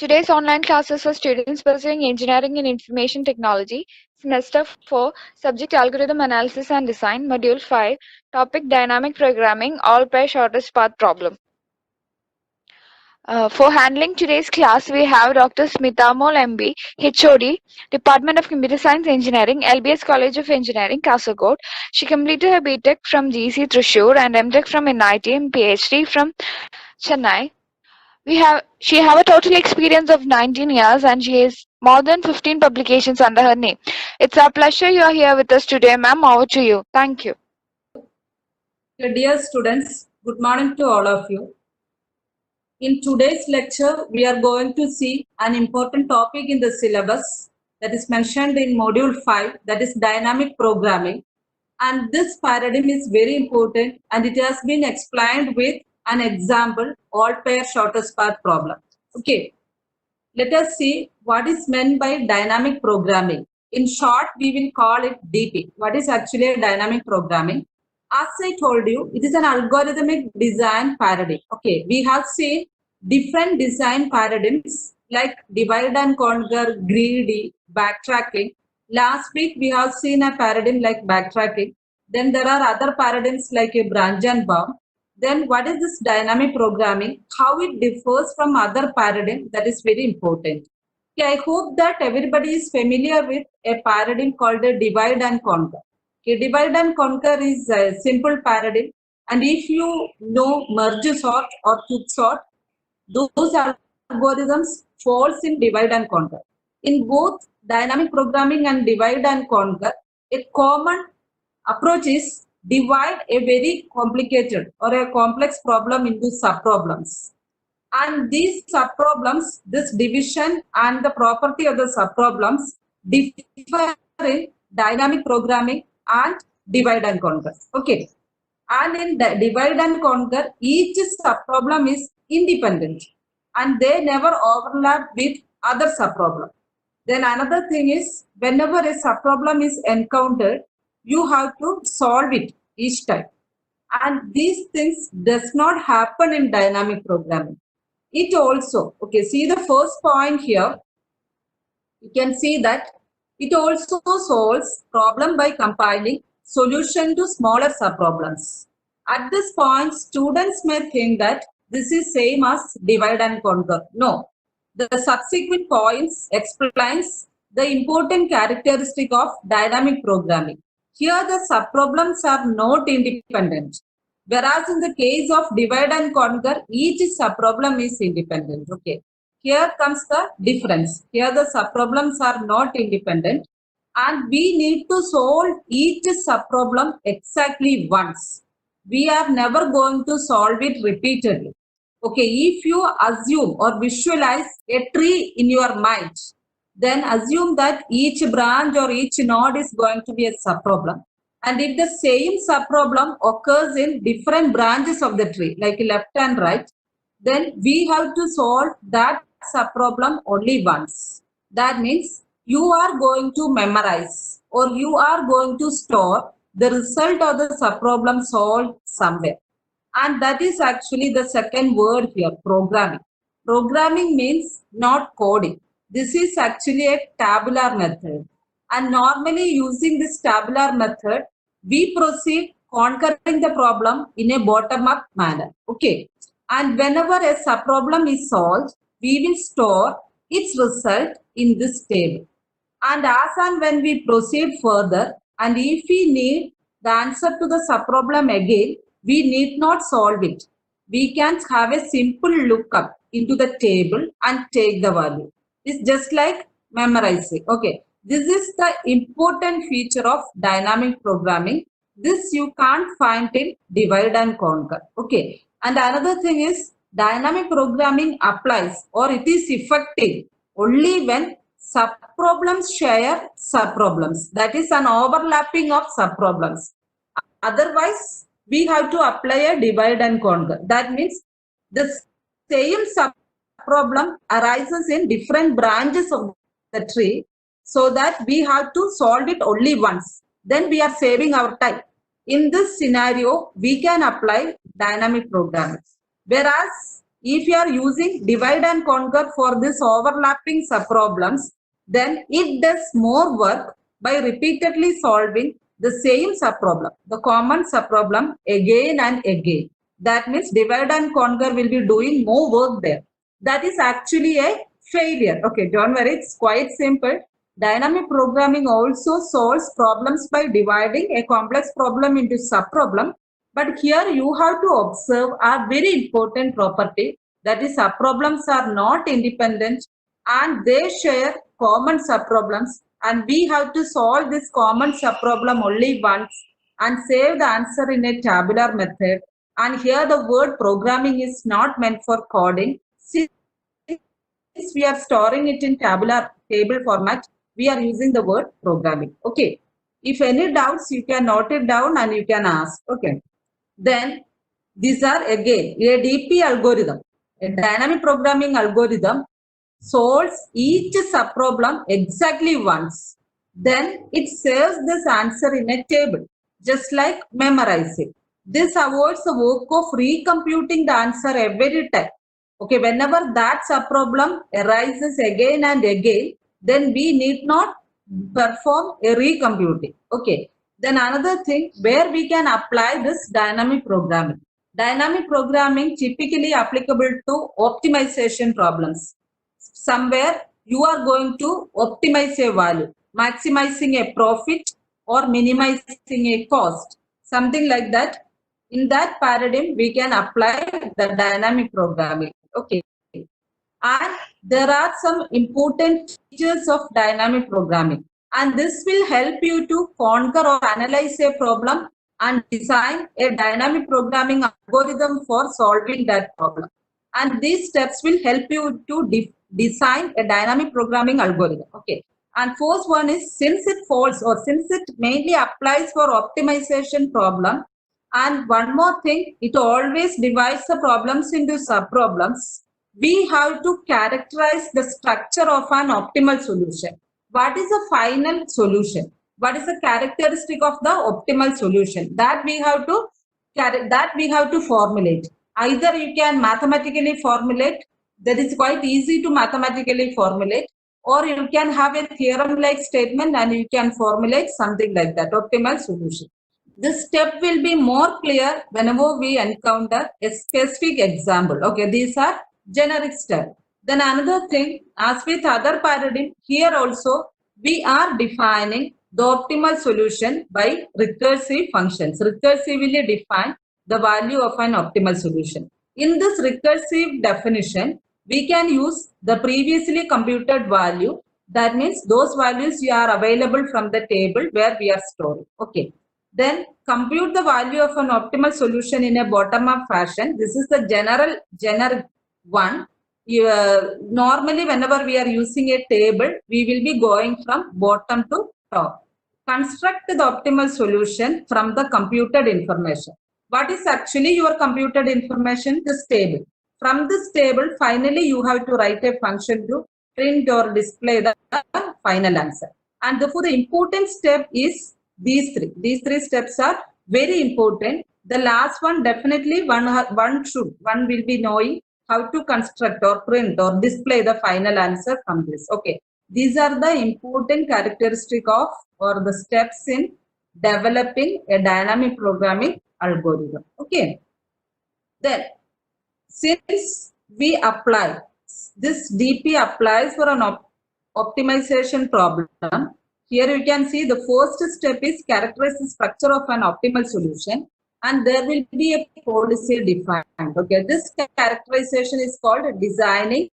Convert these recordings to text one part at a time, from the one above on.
Today's online classes for students pursuing engineering and information technology, semester 4, subject algorithm analysis and design, module 5, topic dynamic programming, all pair shortest path problem. For handling today's class, we have Dr. Smita Mol MB, HOD, Department of Computer Science Engineering, LBS College of Engineering, Kasaragod. She completed her BTech from GC Thrissur and MTech from NIT and PhD from Chennai. She have a total experience of 19 years and she has more than 15 publications under her name. It's our pleasure you are here with us today, ma'am. Over to you. Thank you. Dear students, good morning to all of you. In today's lecture, we are going to see an important topic in the syllabus that is mentioned in module 5, that is dynamic programming. And this paradigm is very important and it has been explained with an example, all pair shortest path problem. Okay, let us see what is meant by dynamic programming. In short, we will call it DP. What is actually dynamic programming? As I told you, it is an algorithmic design paradigm. Okay, we have seen different design paradigms like divide and conquer, greedy, backtracking. Last week, we have seen a paradigm like backtracking. Then there are other paradigms like a branch and bound. Then what is this dynamic programming? How it differs from other paradigm? That is very important. Okay, I hope that everybody is familiar with a paradigm called a divide and conquer. Okay, divide and conquer is a simple paradigm, and if you know merge sort or quicksort, those algorithms falls in divide and conquer. In both dynamic programming and divide and conquer, a common approach is divide a very complicated or a complex problem into subproblems. And these subproblems, this division and the property of the subproblems differ in dynamic programming and divide and conquer. Okay. And in the divide and conquer, each subproblem is independent and they never overlap with other subproblem. Then another thing is, whenever a subproblem is encountered, you have to solve it each time. And these things does not happen in dynamic programming. It also, okay, see the first point here, you can see that it also solves problem by compiling solution to smaller subproblems. At this point, students may think that this is same as divide and conquer. No, the subsequent points explains the important characteristic of dynamic programming. Here the subproblems are not independent, whereas in the case of divide and conquer, each subproblem is independent. Okay. Here comes the difference. Here the subproblems are not independent and we need to solve each subproblem exactly once. We are never going to solve it repeatedly. Okay, if you assume or visualize a tree in your mind, then assume that each branch or each node is going to be a subproblem. And if the same subproblem occurs in different branches of the tree, like left and right, then we have to solve that subproblem only once. That means you are going to memorize or you are going to store the result of the subproblem solved somewhere. And that is actually the second word here, programming. Programming means not coding. This is actually a tabular method. And normally using this tabular method, we proceed conquering the problem in a bottom-up manner. Okay. And whenever a subproblem is solved, we will store its result in this table. And as and when we proceed further, and if we need the answer to the subproblem again, we need not solve it. We can have a simple lookup into the table and take the value. It's just like memorizing. Okay. This is the important feature of dynamic programming. This you can't find in divide and conquer. Okay. And another thing is dynamic programming applies or it is effective only when subproblems share subproblems. That is an overlapping of subproblems. Otherwise, we have to apply a divide and conquer. That means the same subproblem arises in different branches of the tree so that we have to solve it only once. Then we are saving our time. In this scenario, we can apply dynamic programming. Whereas if you are using divide and conquer for this overlapping subproblems, then it does more work by repeatedly solving the same subproblem, the common subproblem again and again. That means divide and conquer will be doing more work there. That is actually a failure. Okay, don't worry, it's quite simple. Dynamic programming also solves problems by dividing a complex problem into subproblem. But here you have to observe a very important property, that is subproblems are not independent and they share common subproblems, and we have to solve this common subproblem only once and save the answer in a tabular method. And here the word programming is not meant for coding. Since we are storing it in tabular table format, we are using the word programming. Okay. If any doubts, you can note it down and you can ask. Okay. Then these are again a DP algorithm. A dynamic programming algorithm solves each subproblem exactly once. Then it saves this answer in a table, just like memorizing. This avoids the work of recomputing the answer every time. Okay, whenever that subproblem arises again and again, then we need not perform a recomputing. Okay. Then another thing where we can apply this dynamic programming. Dynamic programming typically applicable to optimization problems. Somewhere you are going to optimize a value, maximizing a profit or minimizing a cost, something like that. In that paradigm, we can apply the dynamic programming. Okay. And there are some important features of dynamic programming. And this will help you to conquer or analyze a problem and design a dynamic programming algorithm for solving that problem. And these steps will help you to design a dynamic programming algorithm. Okay. And first one is, since it falls or since it mainly applies for optimization problem, and one more thing, it always divides the problems into subproblems, we have to characterize the structure of an optimal solution. What is a final solution? What is the characteristic of the optimal solution? That we have to formulate. Either you can mathematically formulate, that is quite easy to mathematically formulate, or you can have a theorem-like statement and you can formulate something like that, optimal solution. This step will be more clear whenever we encounter a specific example. Okay, these are generic steps. Then another thing, as with other paradigm, here also we are defining the optimal solution by recursive functions. Recursively define the value of an optimal solution. In this recursive definition, we can use the previously computed value. That means those values are available from the table where we are storing. Okay. Then compute the value of an optimal solution in a bottom-up fashion. This is the generic one. Normally, whenever we are using a table, we will be going from bottom to top. Construct the optimal solution from the computed information. What is actually your computed information? This table. From this table, finally, you have to write a function to print or display the final answer. And therefore, the important step is these three. These three steps are very important. The last one, definitely one will be knowing how to construct or print or display the final answer from this. Okay. These are the important characteristic of or the steps in developing a dynamic programming algorithm. Okay. Then, since we apply, this DP applies for an optimization problem. Here you can see the first step is characterize the structure of an optimal solution, and there will be a policy defined. Okay, this characterization is called designing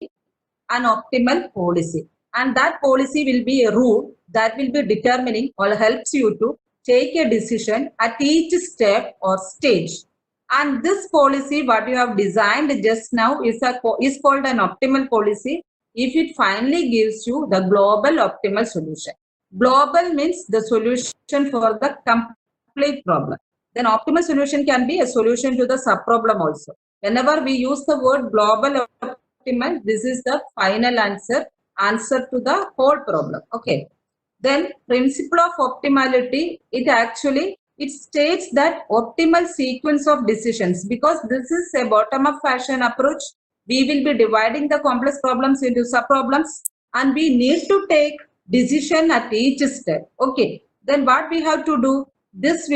an optimal policy, and that policy will be a rule that will be determining or helps you to take a decision at each step or stage. And this policy, what you have designed just now, is called an optimal policy if it finally gives you the global optimal solution. Global means the solution for the complete problem. Then optimal solution can be a solution to the subproblem also. Whenever we use the word global optimal, this is the final answer to the whole problem. Okay. Then principle of optimality, it states that optimal sequence of decisions, because this is a bottom-up fashion approach, we will be dividing the complex problems into subproblems, and we need to take decision at each step. Okay, then what we have to do? This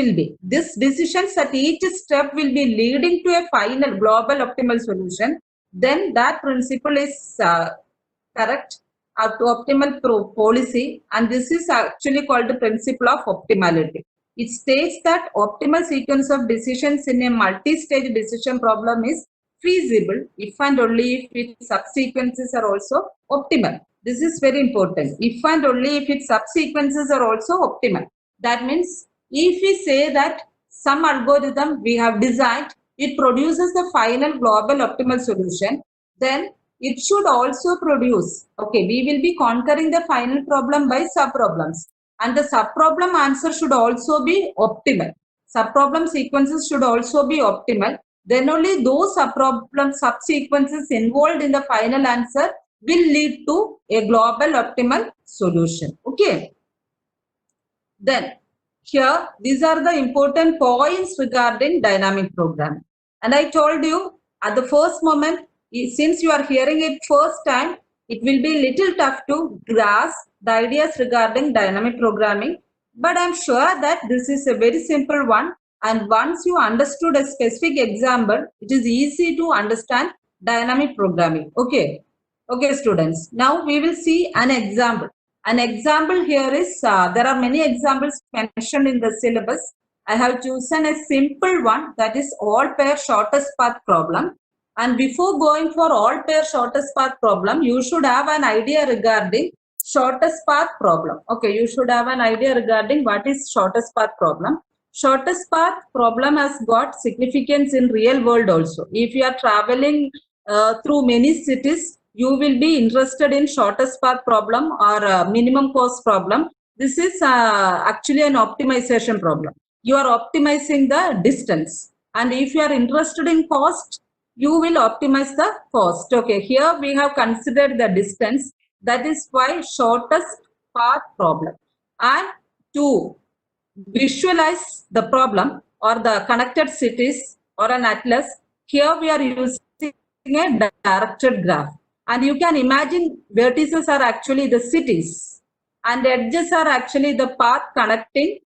decisions at each step will be leading to a final global optimal solution. Then that principle is correct to optimal policy, and this is actually called the principle of optimality. It states that optimal sequence of decisions in a multi-stage decision problem is feasible if and only if its subsequences are also optimal. This is very important. If and only if its subsequences are also optimal. That means if we say that some algorithm we have designed, it produces the final global optimal solution, then it should also produce, okay, we will be conquering the final problem by subproblems, and the subproblem answer should also be optimal. Subproblem sequences should also be optimal. Then only those subproblem subsequences involved in the final answer will lead to a global optimal solution. Okay. Then here, these are the important points regarding dynamic programming. And I told you at the first moment, since you are hearing it first time, it will be little tough to grasp the ideas regarding dynamic programming. But I'm sure that this is a very simple one. And once you understood a specific example, it is easy to understand dynamic programming. Okay. Okay, students. Now we will see an example. An example here is, there are many examples mentioned in the syllabus. I have chosen a simple one, that is all pair shortest path problem. And before going for all pair shortest path problem, you should have an idea regarding shortest path problem. Okay, you should have an idea regarding what is shortest path problem. Shortest path problem has got significance in real world also. If you are traveling through many cities, you will be interested in shortest path problem or minimum cost problem. This is actually an optimization problem. You are optimizing the distance, and if you are interested in cost, you will optimize the cost. Okay, here we have considered the distance. That is why shortest path problem. And to visualize the problem or the connected cities or an atlas, here we are using a directed graph. And you can imagine vertices are actually the cities and edges are actually the path connecting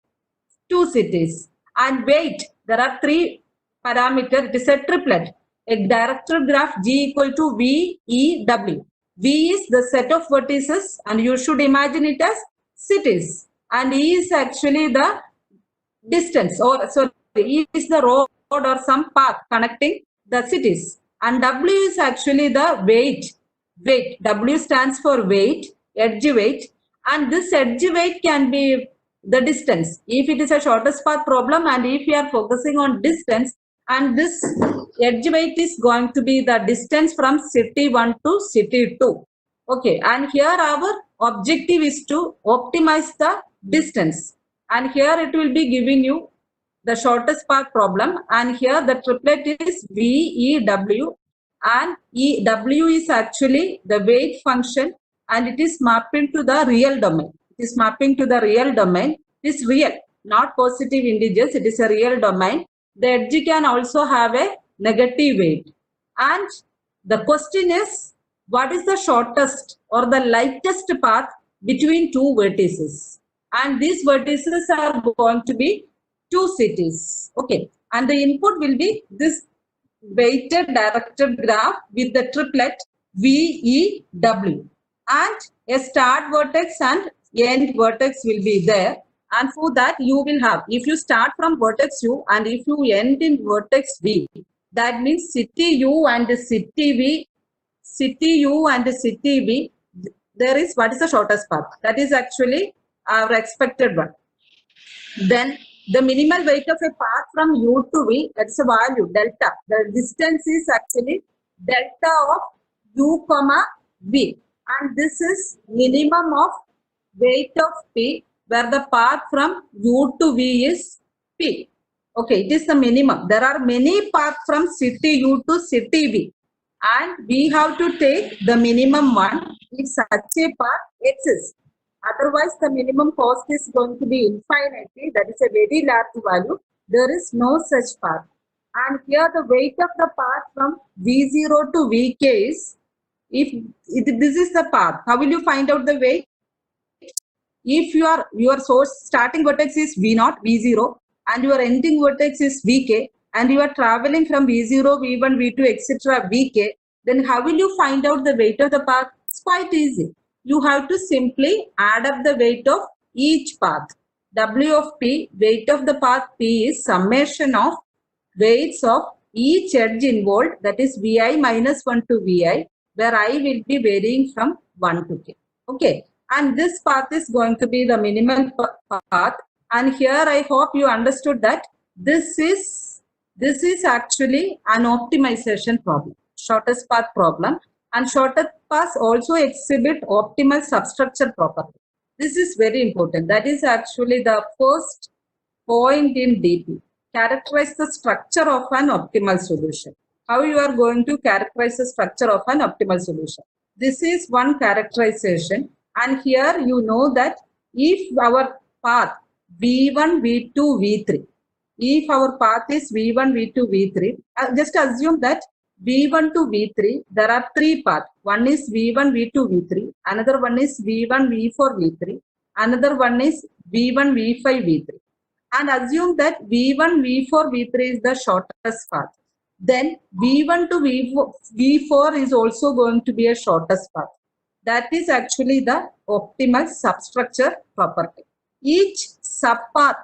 two cities. And weight, there are three parameters. It is a triplet. A directed graph G equal to V, E, W. V is the set of vertices and you should imagine it as cities. And E is actually the distance, or sorry, E is the road or some path connecting the cities. And W is actually the weight. Weight. W stands for weight, edge weight, and this edge weight can be the distance. If it is a shortest path problem and if we are focusing on distance, and this edge weight is going to be the distance from city 1 to city 2. Okay, and here our objective is to optimize the distance. And here it will be giving you the shortest path problem, and here the triplet is V, E, W. And W is actually the weight function, and it is mapping to the real domain. It is mapping to the real domain. It is real, not positive integers. It is a real domain. The edge can also have a negative weight. And the question is, what is the shortest or the lightest path between two vertices? And these vertices are going to be two cities. Okay. And the input will be this weighted directed graph with the triplet V, E, W, and a start vertex and end vertex will be there. And for that you will have, if you start from vertex U and if you end in vertex V, that means city U and city V, city U and city V, there is what is the shortest path. That is actually our expected one. Then the minimal weight of a path from U to V, that's a value, delta. The distance is actually delta of U comma V. And this is minimum of weight of P, where the path from U to V is P. Okay, it is the minimum. There are many paths from city U to city V. And we have to take the minimum one if such a path exists. Otherwise, the minimum cost is going to be infinitely. That is a very large value. There is no such path. And here the weight of the path from V0 to Vk is, if this is the path, how will you find out the weight? If your source starting vertex is V0, V0, and your ending vertex is Vk, and you are traveling from V0, V1, V2, etc., Vk, then how will you find out the weight of the path? It's quite easy. You have to simply add up the weight of each path. W of P, weight of the path P, is summation of weights of each edge involved, that is Vi minus 1 to Vi, where I will be varying from 1 to k. Okay, and this path is going to be the minimal path. And here I hope you understood that this is actually an optimization problem, shortest path problem, and shortest paths also exhibit optimal substructure property. This is very important. That is actually the first point in DP. Characterize the structure of an optimal solution. How you are going to characterize the structure of an optimal solution? This is one characterization, and here you know that if our path V1, V2, V3, if our path is V1, V2, V3, just assume that V1 to V3, there are three paths. One is V1, V2, V3, another one is V1, V4, V3, another one is V1, V5, V3. And assume that V1, V4, V3 is the shortest path. Then V1 to V4 is also going to be a shortest path. That is actually the optimal substructure property. Each subpath,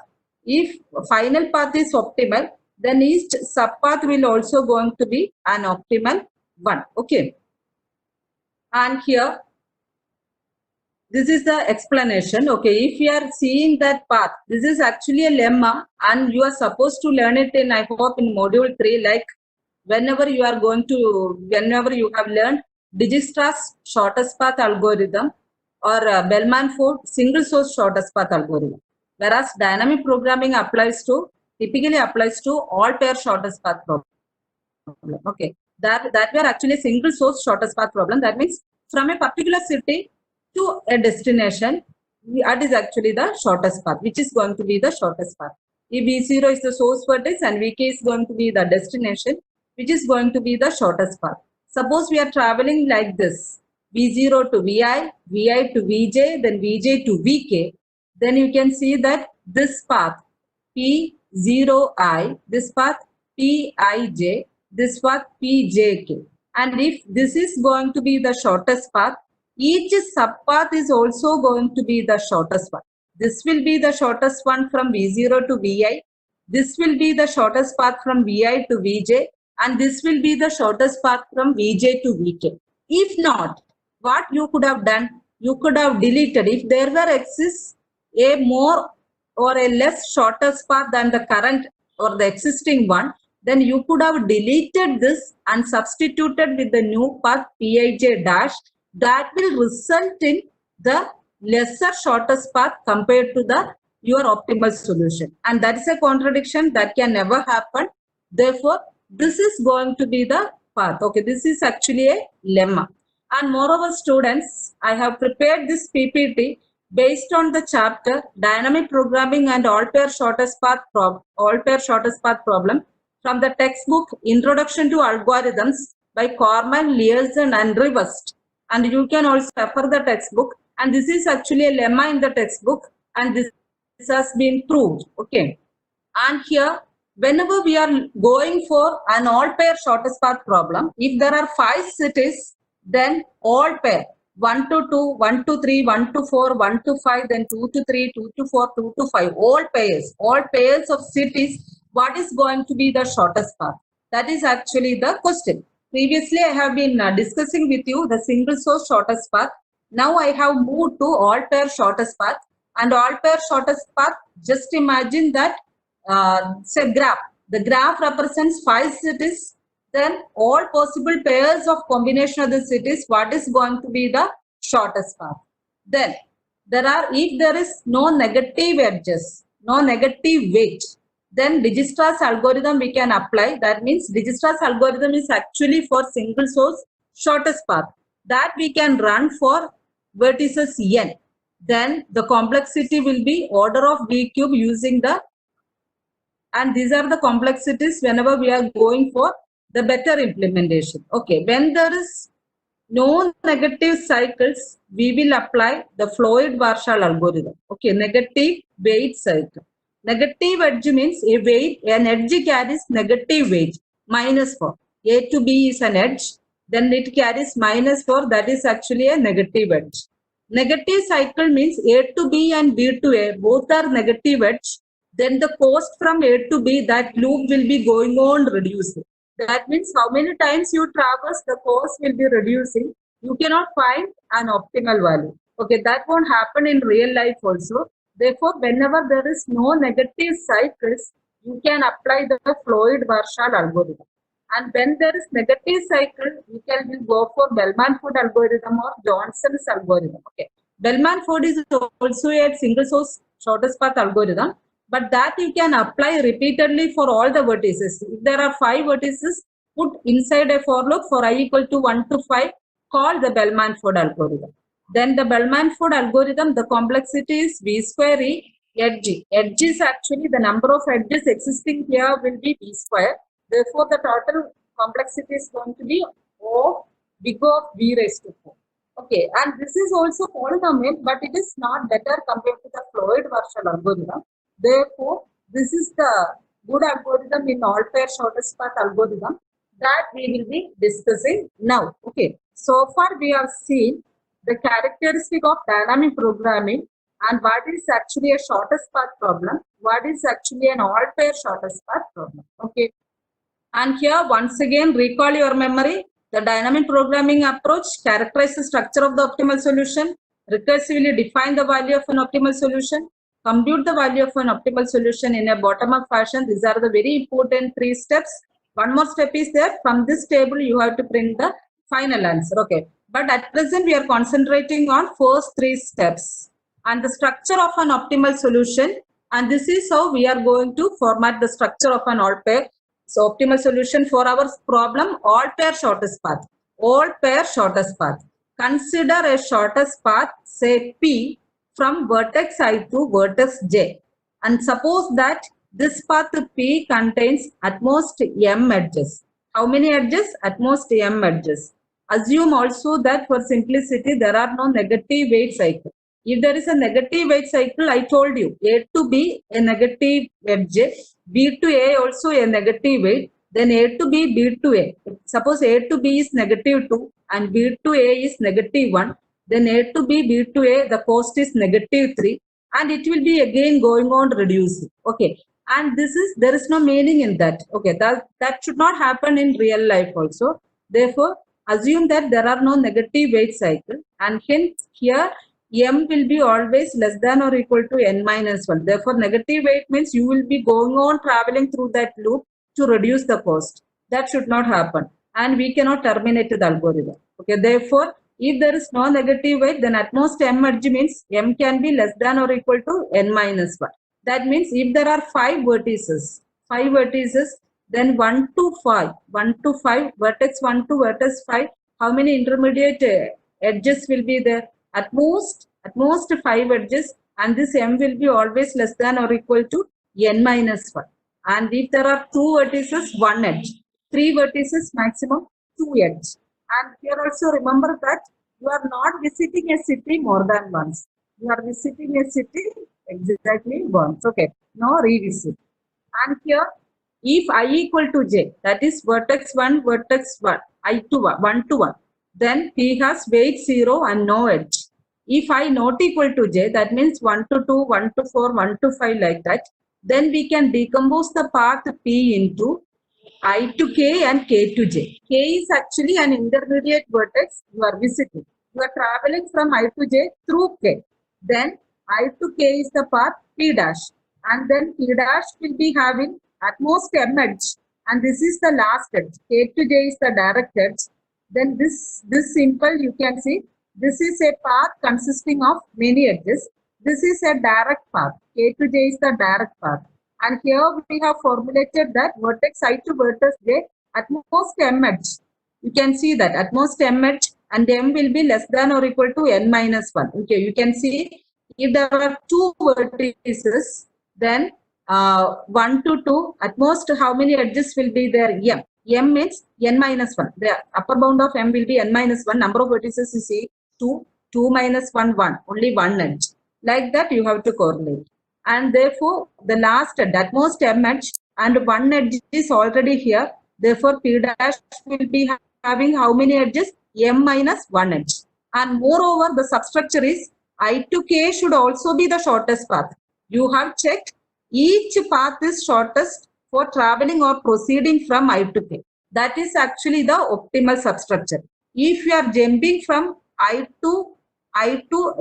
if final path is optimal, then each subpath will also going to be an optimal one. Okay. And here, this is the explanation. Okay, if you are seeing that path, this is actually a lemma, and you are supposed to learn it in, I hope, in module 3, like whenever you have learned Dijistra's shortest path algorithm or Bellman-Ford single source shortest path algorithm. Whereas dynamic programming typically applies to all pair shortest path problem. Okay, that were actually single source shortest path problem. That means from a particular city to a destination, that is actually the shortest path, which is going to be the shortest path. If V0 is the source vertex and Vk is going to be the destination, which is going to be the shortest path. Suppose we are traveling like this, V0 to Vi, Vi to Vj, then Vj to Vk, then you can see that this path P0i, this path Pij, this path Pjk. And if this is going to be the shortest path, each subpath is also going to be the shortest one. This will be the shortest one from V0 to Vi. This will be the shortest path from Vi to Vj. And this will be the shortest path from Vj to Vk. If not, what you could have done? You could have deleted. If there were exists a more or a less shortest path than the current or the existing one, then you could have deleted this and substituted with the new path Pij dash. That will result in the lesser shortest path compared to your optimal solution. And that is a contradiction that can never happen. Therefore, this is going to be the path. Okay, this is actually a lemma. And moreover, students, I have prepared this PPT based on the chapter Dynamic Programming and All Pair Shortest Path Problem from the textbook Introduction to Algorithms by Corman, Learson and Rivest. And you can also refer the textbook. And this is actually a lemma in the textbook, and this has been proved. Okay. And here, whenever we are going for an all pair shortest path problem, if there are 5 cities, then all pair 1 to 2, 1 to 3, 1 to 4, 1 to 5, then 2 to 3, 2 to 4, 2 to 5, all pairs of cities, what is going to be the shortest path? That is actually the question. Previously, I have been discussing with you the single source shortest path. Now I have moved to all pair shortest path, and all pair shortest path, just imagine that say graph. The graph represents 5 cities. Then all possible pairs of combination of the cities, what is going to be the shortest path? Then if there is no negative edges, no negative weight, then Dijistra's algorithm we can apply. That means Dijistra's algorithm is actually for single source shortest path. That we can run for vertices n. Then the complexity will be order of V cube using the And these are the complexities whenever we are going for the better implementation. Okay, when there is no negative cycles, we will apply the Floyd-Warshall algorithm. Okay, negative weight cycle. Negative edge means a weight, an edge carries negative weight, -4. A to B is an edge, then it carries -4, that is actually a negative edge. Negative cycle means A to B and B to A, both are negative edge. Then the cost from A to B, that loop will be going on reducing. That means how many times you traverse, the cost will be reducing. You cannot find an optimal value. Okay, that won't happen in real life also. Therefore, whenever there is no negative cycles, you can apply the Floyd-Warshall algorithm. And when there is negative cycle, you can go for Bellman-Ford algorithm or Johnson's algorithm. Okay, Bellman-Ford is also a single source shortest path algorithm, but that you can apply repeatedly for all the vertices. If there are 5 vertices, put inside a for loop for I equal to 1 to 5, call the Bellman-Ford algorithm. Then the Bellman-Ford algorithm, the complexity is V square E edge. Edge is actually the number of edges existing here will be V square. Therefore, the total complexity is going to be O big of V raised to 4. Okay, and this is also polynomial, but it is not better compared to the Floyd-Warshall algorithm. Therefore, this is the good algorithm in all pair shortest path algorithm that we will be discussing now. Okay, so far we have seen the characteristic of dynamic programming and what is actually a shortest path problem, what is actually an all pair shortest path problem. Okay, and here once again recall your memory. The dynamic programming approach characterizes the structure of the optimal solution, recursively define the value of an optimal solution, compute the value of an optimal solution in a bottom-up fashion. These are the very important 3 steps. One more step is there. From this table, you have to print the final answer. Okay. But at present, we are concentrating on first 3 steps and the structure of an optimal solution. And this is how we are going to format the structure of an all pair. So optimal solution for our problem, all pair shortest path. All pair shortest path. Consider a shortest path, say P, from vertex I to vertex J. And suppose that this path P contains at most M edges. How many edges? At most M edges. Assume also that for simplicity, there are no negative weight cycle. If there is a negative weight cycle, I told you, A to B, a negative edge, B to A also a negative weight, then A to B, B to A. Suppose A to B is -2 and B to A is -1, then A to B, B to A, the cost is -3 and it will be again going on reducing. Okay, and there is no meaning in that. Okay, that should not happen in real life also. Therefore, assume that there are no negative weight cycle and hence here M will be always less than or equal to N minus 1. Therefore, negative weight means you will be going on traveling through that loop to reduce the cost. That should not happen. And we cannot terminate the algorithm. Okay, therefore, if there is no negative weight, then at most M edge means M can be less than or equal to N minus 1. That means if there are 5 vertices, then 1 to 5, vertex 1 to vertex 5, how many intermediate edges will be there? At most 5 edges, and this M will be always less than or equal to N minus 1. And if there are 2 vertices, 1 edge. 3 vertices, maximum 2 edge. And here also remember that you are not visiting a city more than once. You are visiting a city exactly once. Okay, no revisit. And here, if I equal to J, that is vertex 1, vertex 1, I to 1 to 1, then P has weight 0 and no edge. If I not equal to J, that means 1 to 2, 1 to 4, 1 to 5 like that, then we can decompose the path P into I to K and K to J. K is actually an intermediate vertex you are visiting. You are traveling from I to J through K. Then I to K is the path P dash. And then P dash will be having at most M edge. And this is the last edge. K to J is the direct edge. Then this simple you can see. This is a path consisting of many edges. This is a direct path. K to J is the direct path. And here we have formulated that vertex I to vertex J at most M edge. You can see that at most M edge and M will be less than or equal to N minus 1. Okay, you can see if there are 2 vertices, then 1 to 2, at most how many edges will be there? M. M means n minus 1. The upper bound of M will be n minus 1. Number of vertices is 2. 2 minus 1, 1. Only one edge. Like that you have to correlate. And therefore, the last edge, at most M edge, and one edge is already here. Therefore, P dash will be having how many edges? M minus 1 edge. And moreover, the substructure is I to K should also be the shortest path. You have checked each path is shortest for traveling or proceeding from I to K. That is actually the optimal substructure. If you are jumping from I to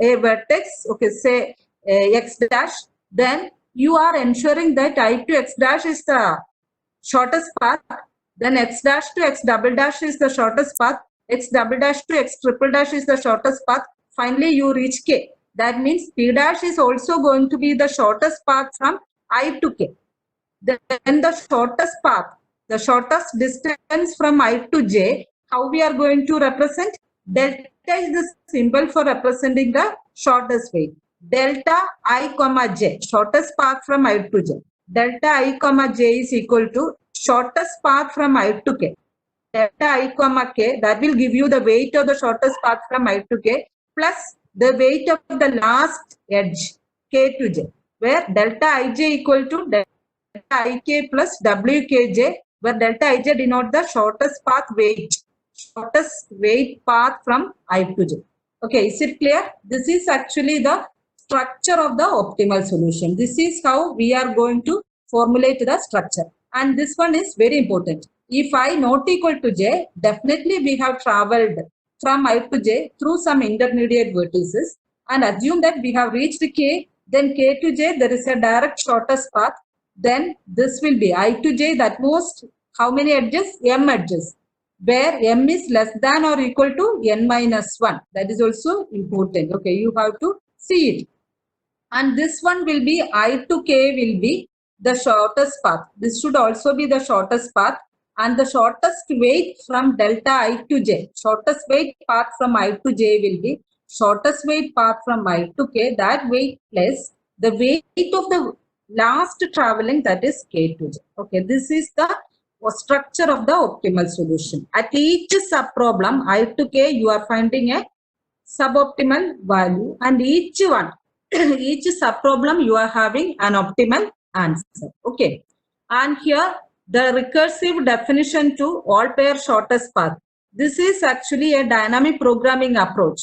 a vertex, okay, say X dash, then you are ensuring that I to X dash is the shortest path, then X dash to X double dash is the shortest path, X double dash to X triple dash is the shortest path. Finally, you reach K. That means P dash is also going to be the shortest path from I to K. Then the shortest path, the shortest distance from I to J, how we are going to represent? Delta is the symbol for representing the shortest way. Delta I comma J, shortest path from I to J. Delta I comma J is equal to shortest path from I to K. Delta I comma K, that will give you the weight of the shortest path from I to K plus the weight of the last edge K to J, where delta Ij equal to delta Ik plus Wkj, where delta Ij denote the shortest path path from I to J. Okay, is it clear? This is actually the structure of the optimal solution. This is how we are going to formulate the structure. And this one is very important. If I not equal to J, definitely we have traveled from I to J through some intermediate vertices, and assume that we have reached K, then K to J, there is a direct shortest path. Then this will be I to J, that most, how many edges? M edges, where M is less than or equal to N minus 1. That is also important. Okay, you have to see it. And this one will be I to K will be the shortest path. This should also be the shortest path. And the shortest weight from delta I to J, shortest weight path from I to J will be shortest weight path from I to K, that weight plus the weight of the last traveling, that is K to J. Okay, this is the structure of the optimal solution. At each sub-problem I to K, you are finding a suboptimal value, and each one, each sub-problem you are having an optimal answer. Okay, and here the recursive definition to all pair shortest path. This is actually a dynamic programming approach.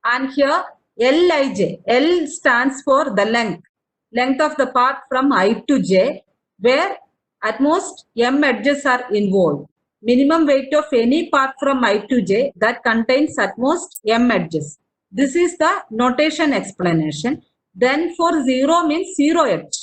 And here Lij, L stands for the length of the path from I to J, where at most M edges are involved. Minimum weight of any path from I to J that contains at most M edges. This is the notation explanation. Then for 0 means 0 edge.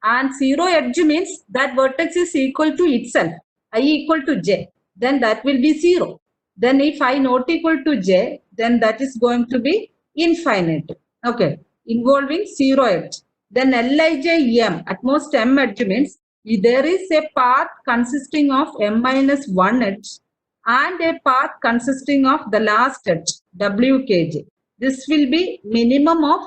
And 0 edge means that vertex is equal to itself, I equal to J, then that will be 0. Then if I not equal to J, then that is going to be infinite. Okay, involving 0 edge. Then Lij M, at most M edge means there is a path consisting of M minus 1 edge and a path consisting of the last edge, Wkj. This will be minimum of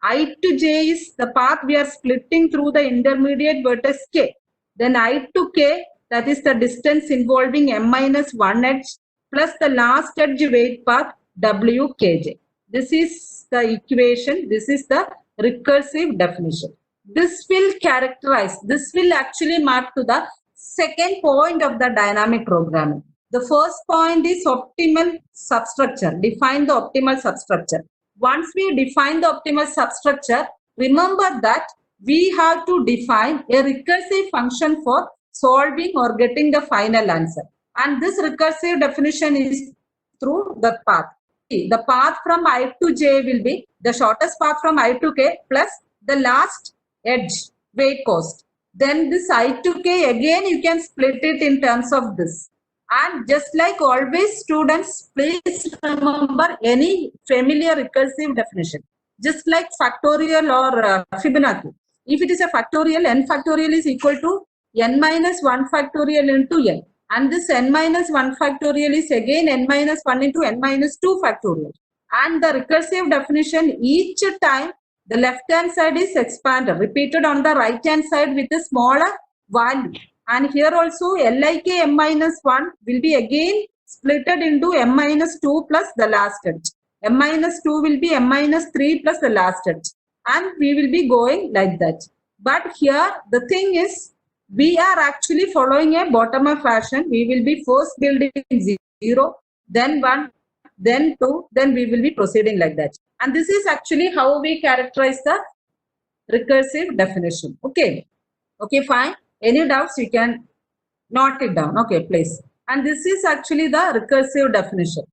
I to J is the path we are splitting through the intermediate vertex K. Then I to K, that is the distance involving M minus 1 edge plus the last edge weight path Wkj. This is the equation. This is the recursive definition. This will characterize, this will actually mark to the second point of the dynamic programming. The first point is optimal substructure. Define the optimal substructure. Once we define the optimal substructure, remember that we have to define a recursive function for solving or getting the final answer. And this recursive definition is through the path. The path from I to J will be the shortest path from I to K plus the last edge weight cost. Then this I to K, again you can split it in terms of this. And just like always, students, please remember any familiar recursive definition. Just like factorial or Fibonacci. If it is a factorial, n factorial is equal to n minus 1 factorial into n. And this n minus 1 factorial is again n minus 1 into n minus 2 factorial. And the recursive definition, each time The left hand side is expander, repeated on the right hand side with a smaller value. And here also Lik m minus 1 will be again splitted into m minus 2 plus the last edge. M minus 2 will be m minus 3 plus the last edge. And we will be going like that. But here the thing is, we are actually following a bottom up fashion. We will be first building 0, then 1, then 2, then we will be proceeding like that. And this is actually how we characterize the recursive definition. Okay. Okay, fine. Any doubts, you can note it down. Okay, please. And this is actually the recursive definition.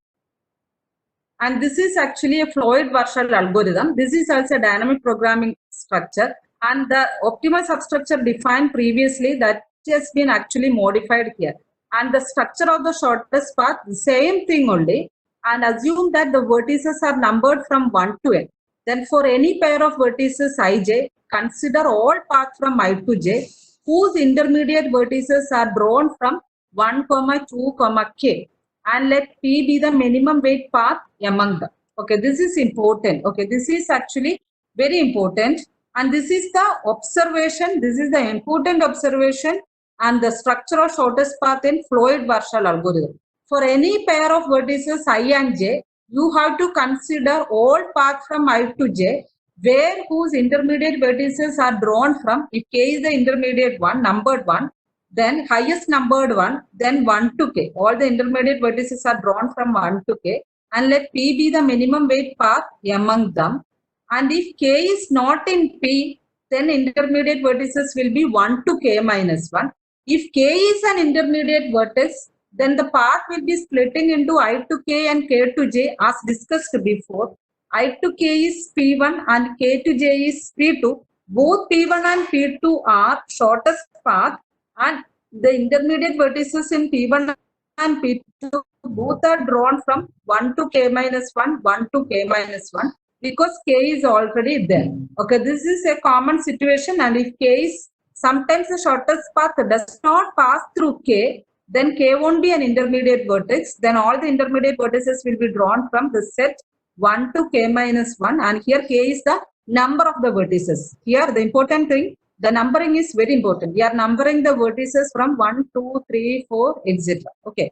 And this is actually a Floyd-Warshall algorithm. This is also a dynamic programming structure. And the optimal substructure defined previously, that has been actually modified here. And the structure of the shortest path, the same thing only. And assume that the vertices are numbered from 1 to n. Then for any pair of vertices ij, consider all paths from I to j whose intermediate vertices are drawn from 1, 2, k. And let P be the minimum weight path among them. Okay, this is important. Okay, this is actually very important. And this is the observation. This is the important observation and the structure of shortest path in Floyd-Warshall algorithm. For any pair of vertices I and j, you have to consider all paths from I to j, where whose intermediate vertices are drawn from, if k is the intermediate one, numbered one, then highest numbered one, then 1 to k. All the intermediate vertices are drawn from 1 to k. And let P be the minimum weight path among them. And if k is not in P, then intermediate vertices will be 1 to k minus 1. If k is an intermediate vertex, then the path will be splitting into I to k and k to j as discussed before. I to k is P1 and k to j is P2. Both P1 and P2 are shortest path, and the intermediate vertices in P1 and P2 both are drawn from 1 to k minus 1, 1 to k minus 1, because k is already there. Okay, this is a common situation, and if k is sometimes the shortest path does not pass through k, then k won't be an intermediate vertex. Then all the intermediate vertices will be drawn from the set 1 to k minus 1, and here k is the number of the vertices. Here the important thing, the numbering is very important. We are numbering the vertices from 1, 2, 3, 4, etc. Okay.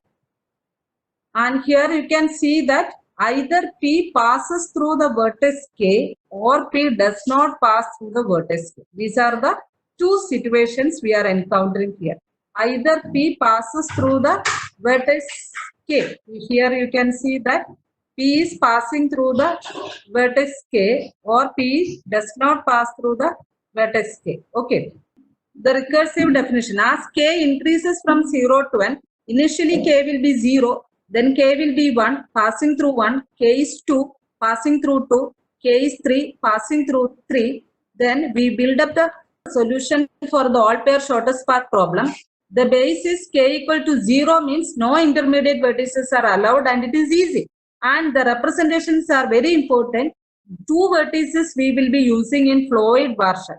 And here you can see that either P passes through the vertex k or P does not pass through the vertex k. These are the two situations we are encountering here. Either P passes through the vertex k. Here you can see that P is passing through the vertex k, or P does not pass through the vertex k. Okay. The recursive definition, as k increases from 0 to n, initially k will be 0, then k will be 1, passing through 1, k is 2, passing through 2, k is 3, passing through 3. Then we build up the solution for the all pair shortest path problem. The base is k equal to 0 means no intermediate vertices are allowed, and it is easy. And the representations are very important. Two vertices we will be using in Floyd-Warshall.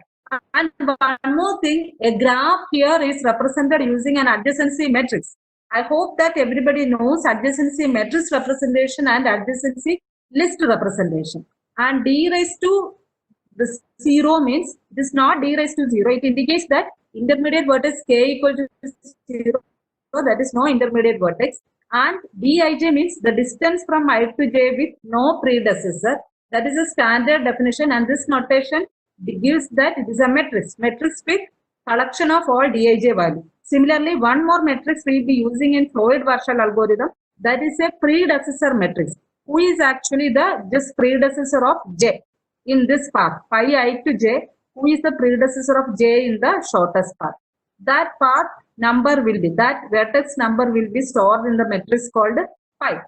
And one more thing, a graph here is represented using an adjacency matrix. I hope that everybody knows adjacency matrix representation and adjacency list representation. And d raised to the 0 means it is not d raised to 0. It indicates that intermediate vertex k equal to 0. So that is no intermediate vertex. And dij means the distance from I to j with no predecessor. That is a standard definition, and this notation gives that it is a matrix with collection of all dij value. Similarly, one more matrix we will be using in Floyd-Warshall algorithm, that is a predecessor matrix, who is actually the just predecessor of j in this path, pi I to j, who is the predecessor of j in the shortest path. That path number will be, that vertex number will be stored in the matrix called pi.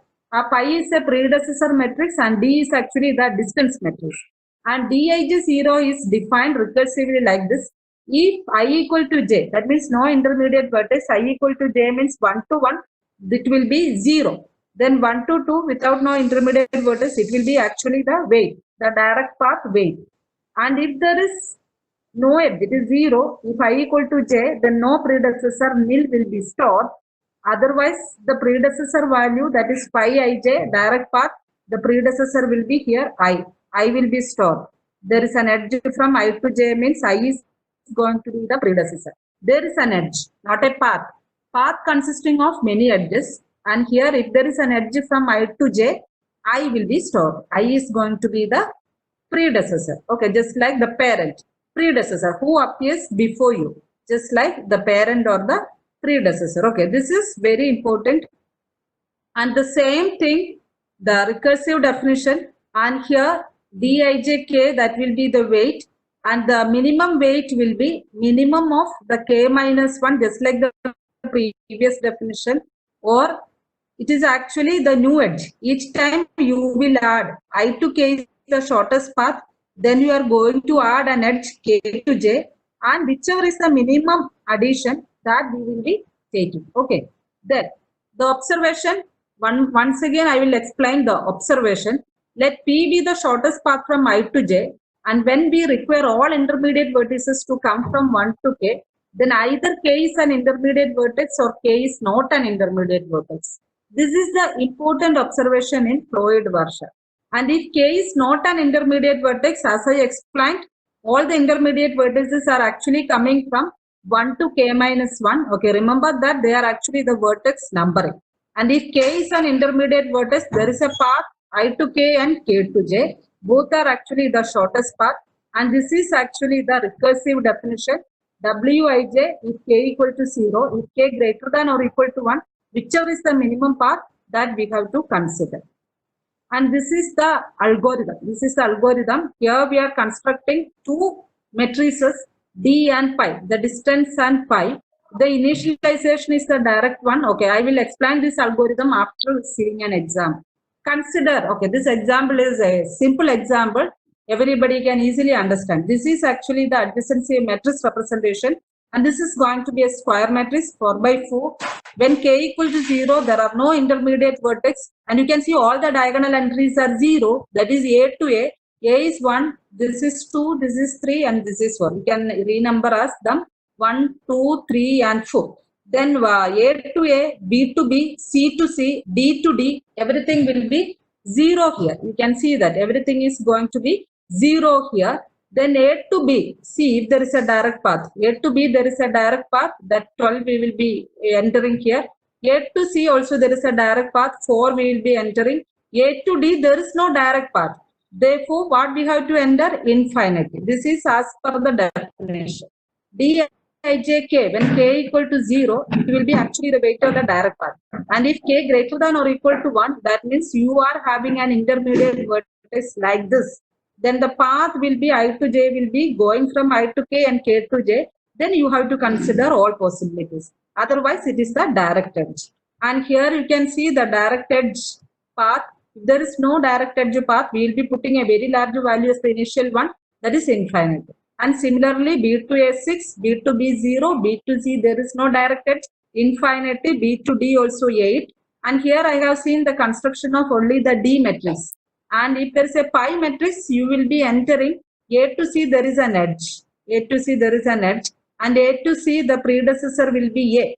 Pi is a predecessor matrix, and d is actually the distance matrix. And dij0 is defined recursively like this. If I equal to j, that means no intermediate vertex, I equal to j means 1 to 1, it will be 0. Then 1 to 2 without no intermediate vertex, it will be actually the weight, the direct path weight. And if there is no edge, it is 0. If I equal to j, then no predecessor nil will be stored. Otherwise, the predecessor value, that is pi ij, direct path, the predecessor will be here I will be stored. there is an edge from I to j means I is going to be the predecessor. There is an edge, not a path. Path consisting of many edges, and here if there is an edge from I to j, I will be stored. I is going to be the predecessor. Okay, just like the parent, predecessor who appears before you, just like the parent or the predecessor. Okay, this is very important. And the same thing, the recursive definition, and here dijk, that will be the weight, and the minimum weight will be minimum of the k minus 1, just like the previous definition, or it is actually the new edge. Each time you will add I to k is the shortest path, then you are going to add an edge k to j, and whichever is the minimum addition, that we will be taking. Okay, then the observation, once again I will explain the observation. Let P be the shortest path from I to j, and when we require all intermediate vertices to come from 1 to k, then either k is an intermediate vertex or k is not an intermediate vertex. This is the important observation in Floyd-Warshauer. And if k is not an intermediate vertex, as I explained, all the intermediate vertices are actually coming from 1 to k minus 1. Okay, remember that they are actually the vertex numbering. And if k is an intermediate vertex, there is a path I to k and k to j. Both are actually the shortest path. And this is actually the recursive definition. Wij, if k equal to 0, if k greater than or equal to 1, whichever is the minimum path, that we have to consider. And this is the algorithm. This is the algorithm. Here we are constructing two matrices, d and pi, the distance and pi. The initialization is the direct one. Okay, I will explain this algorithm after seeing an example. Consider, okay, this example is a simple example. Everybody can easily understand. This is actually the adjacency matrix representation, and this is going to be a square matrix 4 by 4. When k equal to 0, there are no intermediate vertex, and you can see all the diagonal entries are 0. That is A to A. A is 1, this is 2, this is 3, and this is 4. You can renumber as them 1, 2, 3, and 4. Then A to A, B to B, C to C, D to D, everything will be 0 here. You can see that everything is going to be 0 here. Then A to B, see if there is a direct path. A to B, there is a direct path, that 12 we will be entering here. A to C also there is a direct path, 4 we will be entering. A to D, there is no direct path. Therefore, what we have to enter? Infinity. This is as per the definition. Dijk, when k equal to 0, it will be actually the weight of the direct path. And if k greater than or equal to 1, that means you are having an intermediate vertex like this. Then the path will be I to j will be going from I to k and k to j. Then you have to consider all possibilities. Otherwise, it is the direct edge. And here you can see the direct edge path. If there is no direct edge path, we will be putting a very large value as the initial one, that is infinite. And similarly, B to A 6, B to B 0, B to C, there is no direct edge, infinity, B to D also 8. And here I have seen the construction of only the D matrix. And if there is a pi matrix, you will be entering A to C, there is an edge. A to C, there is an edge. And A to C, the predecessor will be A.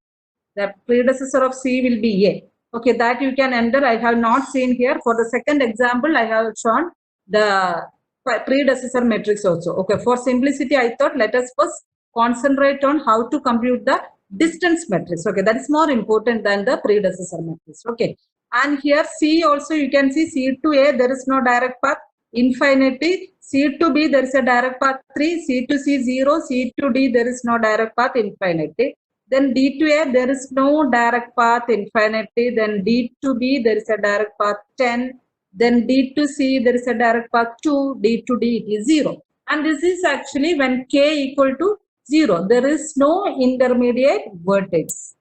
The predecessor of C will be A. Okay, that you can enter. I have not seen here. For the second example, I have shown the predecessor matrix also. Okay, for simplicity, I thought let us first concentrate on how to compute the distance matrix. Okay, that is more important than the predecessor matrix. Okay, and here C also you can see C to A, there is no direct path, infinity. C to B, there is a direct path 3, C to C 0, C to D, there is no direct path, infinity. Then D to A, there is no direct path, infinity. Then D to B, there is a direct path 10. Then D to C, there is a direct path 2, D to D, it is 0. And this is actually when k equal to 0. There is no intermediate vertex.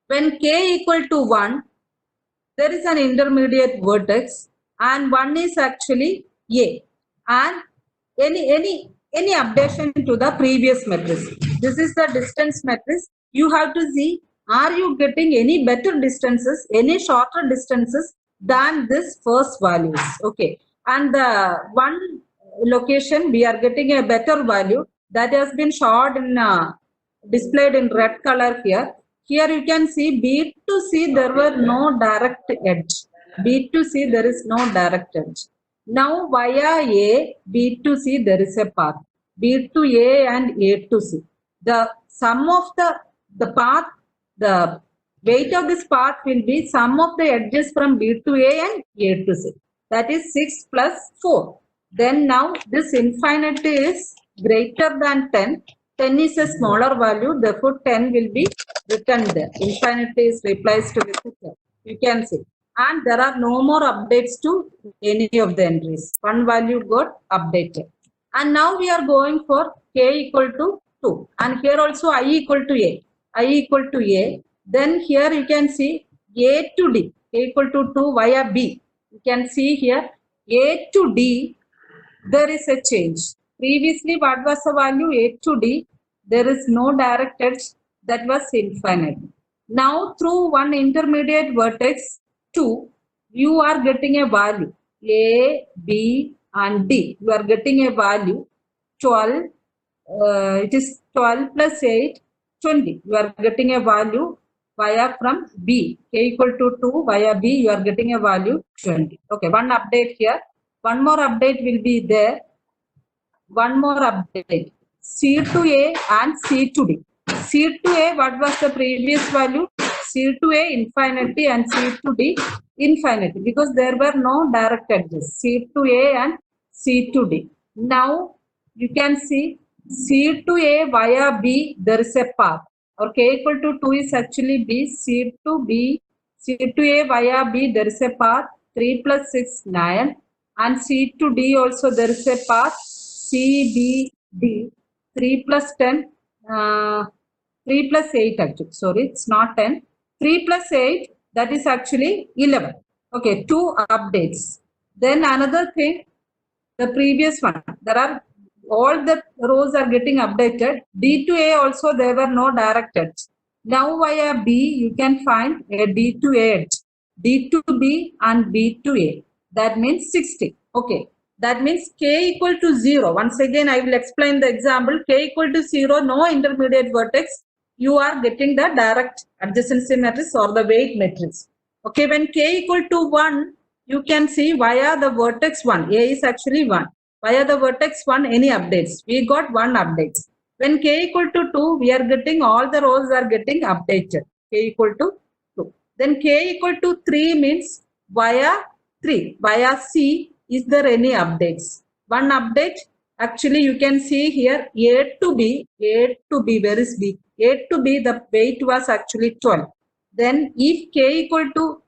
When k equal to 1, there is an intermediate vertex, and 1 is actually A. And any updation to the previous matrix. This is the distance matrix. You have to see, are you getting any better distances, any shorter distances than this first values. Okay, and the one location we are getting a better value that has been showed in displayed in red color here. Here you can see B to C, there were no direct edge. B to C, there is no direct edge. Now via A, B to C, there is a path. B to A and A to C. The sum of the path, the weight of this path will be sum of the edges from B to A and A to C. That is 6 plus 4. Then now this infinity is greater than 10. 10 is a smaller value, therefore 10 will be written there. Infinity is replaced with 10. You can see. And there are no more updates to any of the entries. One value got updated. And now we are going for k equal to 2. And here also I equal to a. I equal to a. Then here you can see a to d. A equal to 2 via b. You can see here a to d. There is a change. Previously, what was the value? A to d. There is no direct edge. That was infinite. Now, through one intermediate vertex 2, you are getting a value. A, B, and D. You are getting a value 12. It is 12 plus 8, 20. You are getting a value via from B. K equal to 2 via B. You are getting a value 20. Okay, one update here. One more update will be there. One more update. C to A and C to D. C to A, what was the previous value? C to A infinity and C to D infinity, because there were no direct edges. C to A and C to D. Now you can see C to A via B, there is a path. Or K equal to 2 is actually B. C to B, C to A via B, there is a path. 3 plus 6, 9. And C to D also there is a path. C, B, D. 3 plus 10, 3 plus 8 actually, sorry, it's not 10. 3 plus 8, that is actually 11. Okay, 2 updates. Then another thing, the previous one, there are all the rows are getting updated. D to A also there were no direct edge. Now via B, you can find a D to A edge. D to B and B to A. That means 60. Okay. That means K equal to 0. Once again, I will explain the example. K equal to 0, no intermediate vertex. You are getting the direct adjacency matrix or the weight matrix. Okay, when K equal to 1, you can see via the vertex 1. A is actually 1. Via the vertex 1, any updates? We got 1 update. When K equal to 2, we are getting all the rows are getting updated. K equal to 2. Then K equal to 3 means via 3. Via C, is there any updates? One update, actually you can see here A to B, where is B? A to B, the weight was actually 12. Then if K equal to,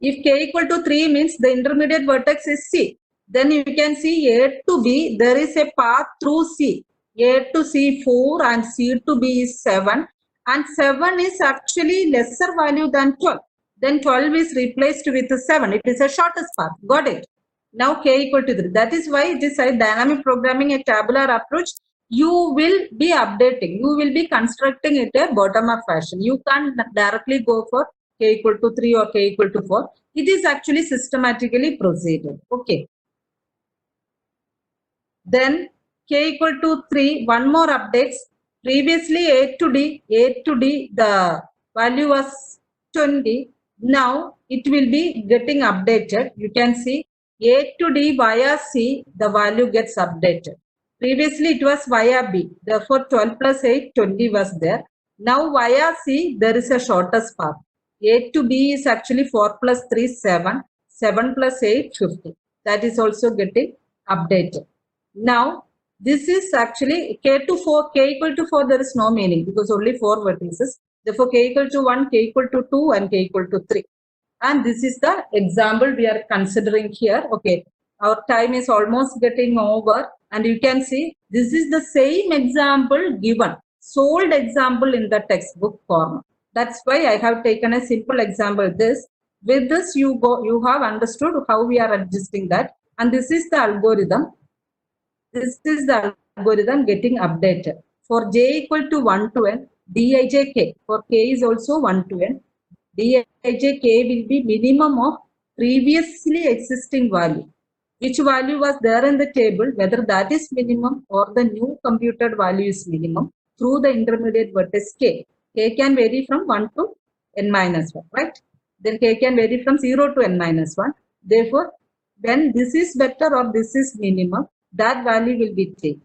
if K equal to 3 means the intermediate vertex is C. Then you can see A to B, there is a path through C. A to C 4 and C to B is 7. And 7 is actually lesser value than 12. Then 12 is replaced with 7. It is a shortest path. Got it? Now K equal to 3. That is why it is a dynamic programming, a tabular approach. You will be updating. You will be constructing it a bottom-up fashion. You can't directly go for K equal to 3 or K equal to 4. It is actually systematically proceeded. Okay. Then K equal to 3. One more updates. Previously A to D, the value was 20. Now it will be getting updated. You can see A to D via C, the value gets updated. Previously it was via B. Therefore 12 plus 8, 20 was there. Now via C, there is a shortest path. A to B is actually 4 plus 3, 7. 7 plus 8, 50. That is also getting updated. Now this is actually K to 4, K equal to 4, there is no meaning because only 4 vertices. Therefore, K equal to 1, K equal to 2 and K equal to 3. And this is the example we are considering here. Okay, our time is almost getting over. And you can see this is the same example given, solved example in the textbook form. That's why I have taken a simple example. With this you have understood how we are adjusting that. And this is the algorithm. This is the algorithm getting updated. For j equal to 1 to n, dij k. For k is also 1 to n. Dij k will be minimum of previously existing value. Which value was there in the table, whether that is minimum or the new computed value is minimum through the intermediate vertex k. K can vary from 1 to n minus 1, right? then k can vary from 0 to n minus 1. Therefore, when this is vector or this is minimum, that value will be taken.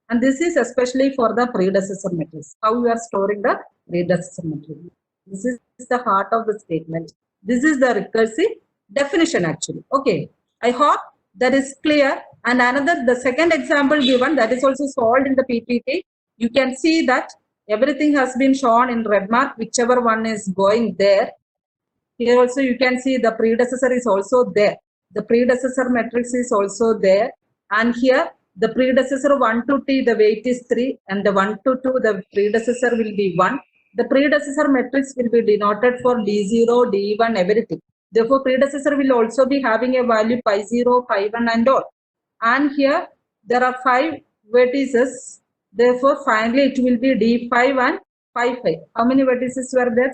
And this is especially for the predecessor matrix. How you are storing the predecessor matrix. This is the heart of the statement. This is the recursive definition actually. Okay. I hope that is clear. And the second example given, that is also solved in the PPT. You can see that everything has been shown in red mark, whichever one is going there. Here also you can see the predecessor is also there. The predecessor matrix is also there. And here the predecessor 1 to t, the weight is 3, and the 1 to 2, the predecessor will be 1. The predecessor matrix will be denoted for D0, D1, everything. Therefore, predecessor will also be having a value pi 0, pi 1 and all. And here there are 5 vertices. Therefore, finally it will be D5 and pi 5. How many vertices were there?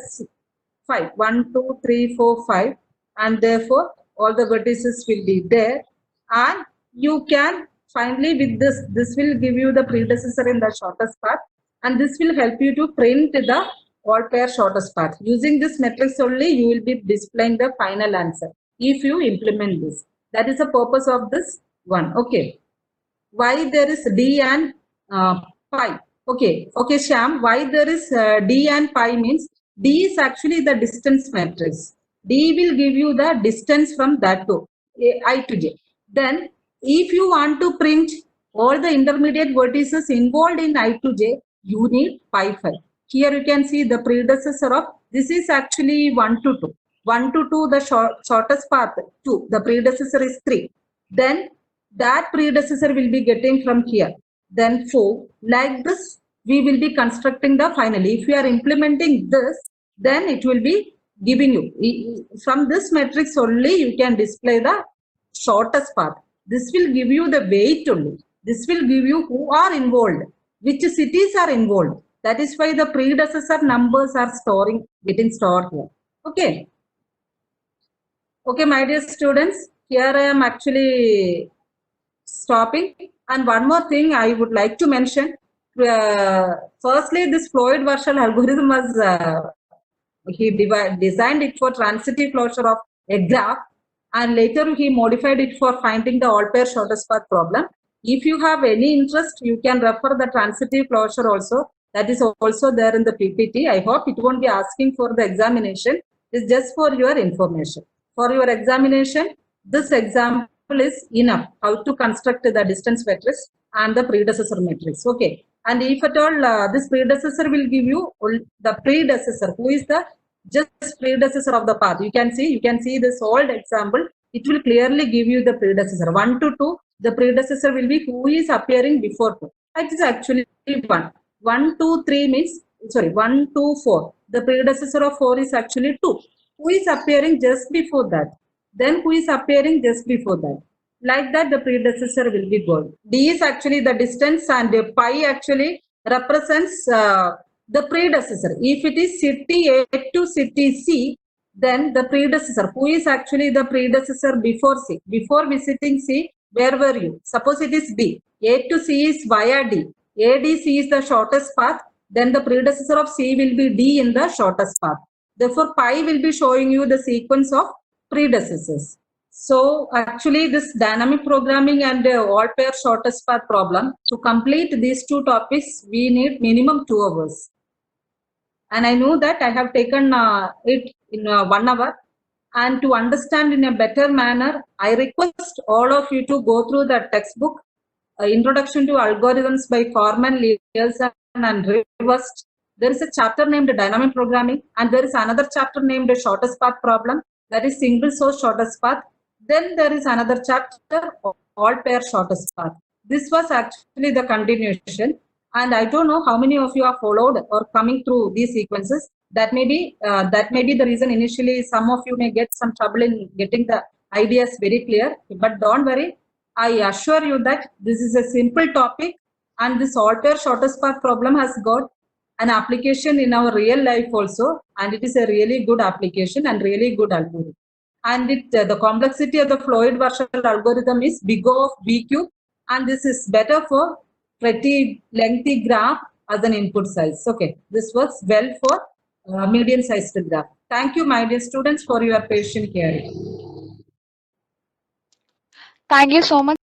5. 1, 2, 3, 4, 5. And therefore, all the vertices will be there. And you can finally with this will give you the predecessor in the shortest path. And this will help you to print the all pair shortest path. Using this matrix only, you will be displaying the final answer if you implement this. That is the purpose of this one. Okay. Why there is D and pi? Okay. Okay, Shyam. Why there is D and pi means D is actually the distance matrix. D will give you the distance from that to I to j. Then if you want to print all the intermediate vertices involved in I to j, you need pi 5. Here you can see the predecessor of this is actually 1 to 2. 1 to 2, the shortest path 2. The predecessor is 3. Then that predecessor will be getting from here. Then 4. Like this, we will be constructing the finally. If you are implementing this, then it will be giving you. From this matrix only, you can display the shortest path. This will give you the weight only. This will give you who are involved, which cities are involved. That is why the predecessor numbers are getting stored here. Okay. Okay, my dear students, here I am actually stopping. And one more thing I would like to mention. Firstly, this Floyd-Warshall algorithm was he designed it for transitive closure of a graph, and later he modified it for finding the all pair shortest path problem. If you have any interest, you can refer the transitive closure also. That is also there in the PPT. I hope it won't be asking for the examination. It's just for your information. For your examination, this example is enough how to construct the distance matrix and the predecessor matrix. Okay. And if at all this predecessor will give you the predecessor, who is the just predecessor of the path. You can see this old example. It will clearly give you the predecessor. 1 to 2, the predecessor will be who is appearing before 2. It is actually 1. 1, 2, 3 means, sorry, 1, 2, 4. The predecessor of 4 is actually 2. Who is appearing just before that? Then who is appearing just before that? Like that, the predecessor will be going. D is actually the distance and pi actually represents the predecessor. If it is city A to city C, then the predecessor, who is actually the predecessor before C? Before visiting C, where were you? Suppose it is B. A to C is via D. ADC is the shortest path. Then the predecessor of C will be D in the shortest path. Therefore, pi will be showing you the sequence of predecessors. So actually this dynamic programming and all pair shortest path problem, to complete these two topics, we need minimum 2 hours. And I know that I have taken it in 1 hour. And to understand in a better manner, I request all of you to go through the textbook, Introduction to Algorithms by Foreman, Lielsen and Rivest. There is a chapter named Dynamic Programming, and there is another chapter named Shortest Path Problem, that is single source shortest path. Then there is another chapter, all pair shortest path. This was actually the continuation, and I don't know how many of you have followed or coming through these sequences. That may be the reason initially some of you may get some trouble in getting the ideas very clear. But don't worry, I assure you that this is a simple topic, and this all pair shortest path problem has got an application in our real life also, and it is a really good application and really good algorithm. And the complexity of the Floyd-Warshall algorithm is big O of B cube, and this is better for pretty lengthy graph as an input size. Okay, this works well for medium-sized graph. Thank you, my dear students, for your patient hearing. Thank you so much.